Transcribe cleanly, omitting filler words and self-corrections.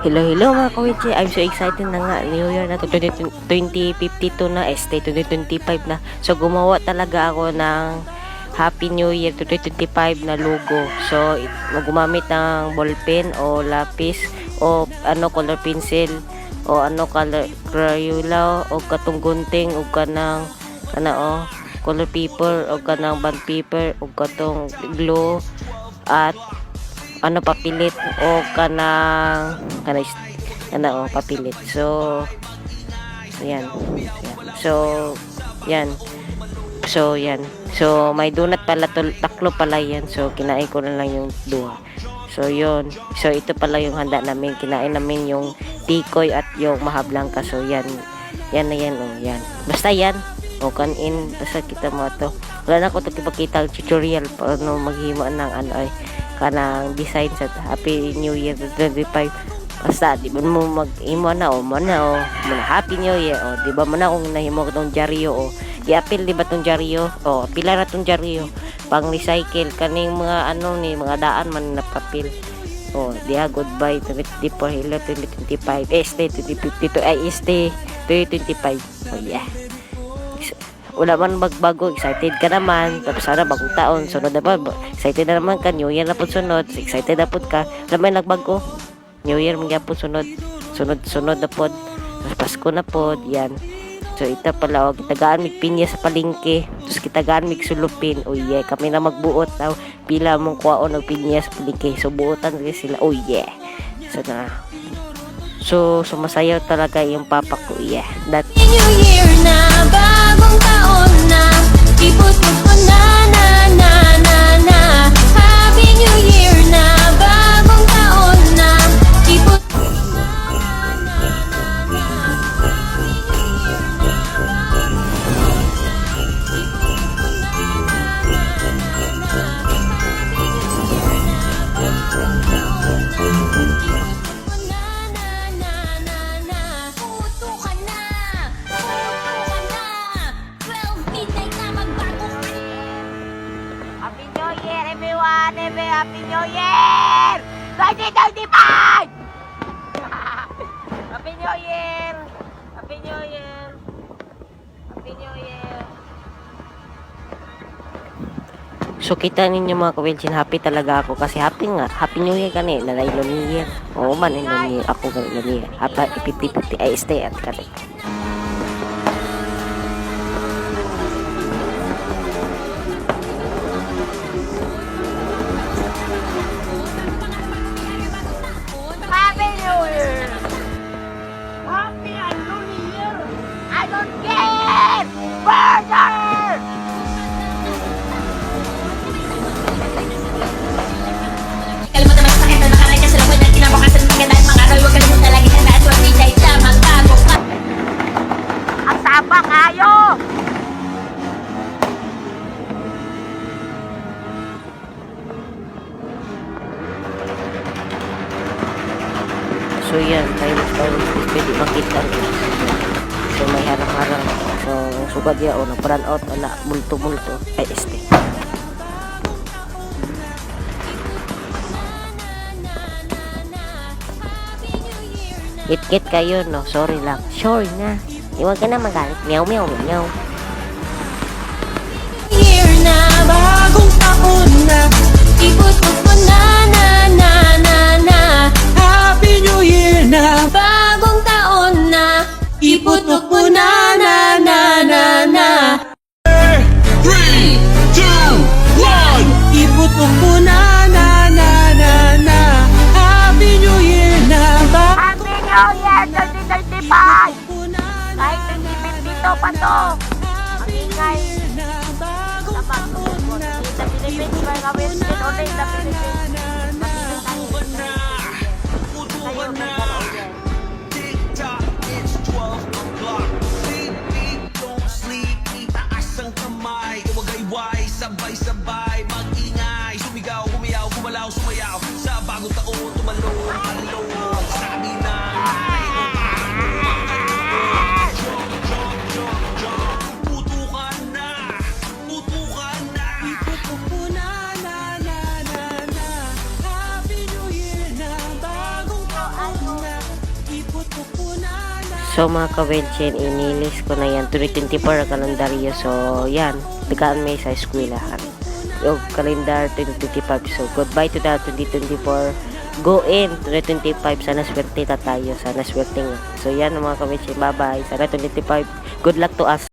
Hello mga kawichi, I'm so excited na nga, New Year na to, 2052 na, 2025 na. So gumawa talaga ako ng Happy New Year 2025 na logo. So gumamit ng ballpen o lapis o color pencil o color Crayola o katong gunting o kanang color paper o kanang bond paper o katong glue at papilit o papilit. So yan. So may donut pala taklo pala yan. So kinain ko na lang yung duha. So yun. So ito pala yung handa namin. Kinain namin yung tikoy at yung mahablangka. So yan na yan. Yan. Basta yan. O kanin. Basta kita mo to. Wala na ko ito kipakita ang tutorial paano maghima ng kanang design sa Happy New Year 2025. Basta di ba mo mag-imo na muna Happy New Year o di ba mo na kung nahimo tong dyaryo o i-apil di ba tong dyaryo o pila ra tong dyaryo pang recycle kaning mga mga daan man na papel o diha goodbye 2024 hello 2025 stay 2052 stay 2025 oh yeah. Wala man magbago, excited ka naman, tapos sana bagong taon, sunod na ba, excited na naman ka, New Year na po sunod, excited na po ka, alam mo yung nagbago, New Year mga po sunod na po, Pasko na po, yan. So ito pala, kitagaan mig pinya sa palengke, tapos kitagaan mig sulupin, oh yeah, kami na magbuot, pila mong kuwaon ng pinya sa palengke, so buotan rin sila, oh yeah. So sumasayaw talaga yung papa ko, yeah. That New Year na, bagong taon na, iputok ko na. Happy New Year na, bagong taon na, iputok ko Happy New Year 2025! Happy New Year! Happy New Year! Happy New Year! So kita ninyo mga kawilchin, happy talaga ako kasi happy New Year kani, nanay New Year. Oo man, New Year. Ako kani New Year. Happy 50-50 ay stay at kani. So yan, tayo pwede makita. So may harang-harang. So sugad ya o nag-brand out ala multo-multo ay este. Git-git kayo no, sorry lang. Sorry na. Iwag ka na magalit. Meow meow meow. Year na, bagong taon na, iputok ko na. Happy New Year na, bagong taon na, iputok ko na. 3, 2, 1 Iputok ko na. Happy New Year na, Happy New Year 2035! Kahit 2052 pa to. Ang ingay. Tapos, sa Philippines, may gawin din ulit sa Philippines. TikTok, it's 12 o'clock. Beep, beep, don't sleep. Itaas ang kamay. Iwagayway, sabay-sabay. Mag-ingay, sumigaw, humiyaw, kumalaw, sumayaw. Sa bagong taon, tumalong, along. Sabi na, putukan na. iputok ko na. So mga kawenchen, inilis ko na yan 2024 ang kalendaryo. So yan, tigaan may sa eskwelahan o kalendar 2025. So goodbye to the 2024, go in 2025. Sana swerte ta tayo, sana swerte nga. So yan mga kawenchen, bye bye, sana 2025, good luck to us.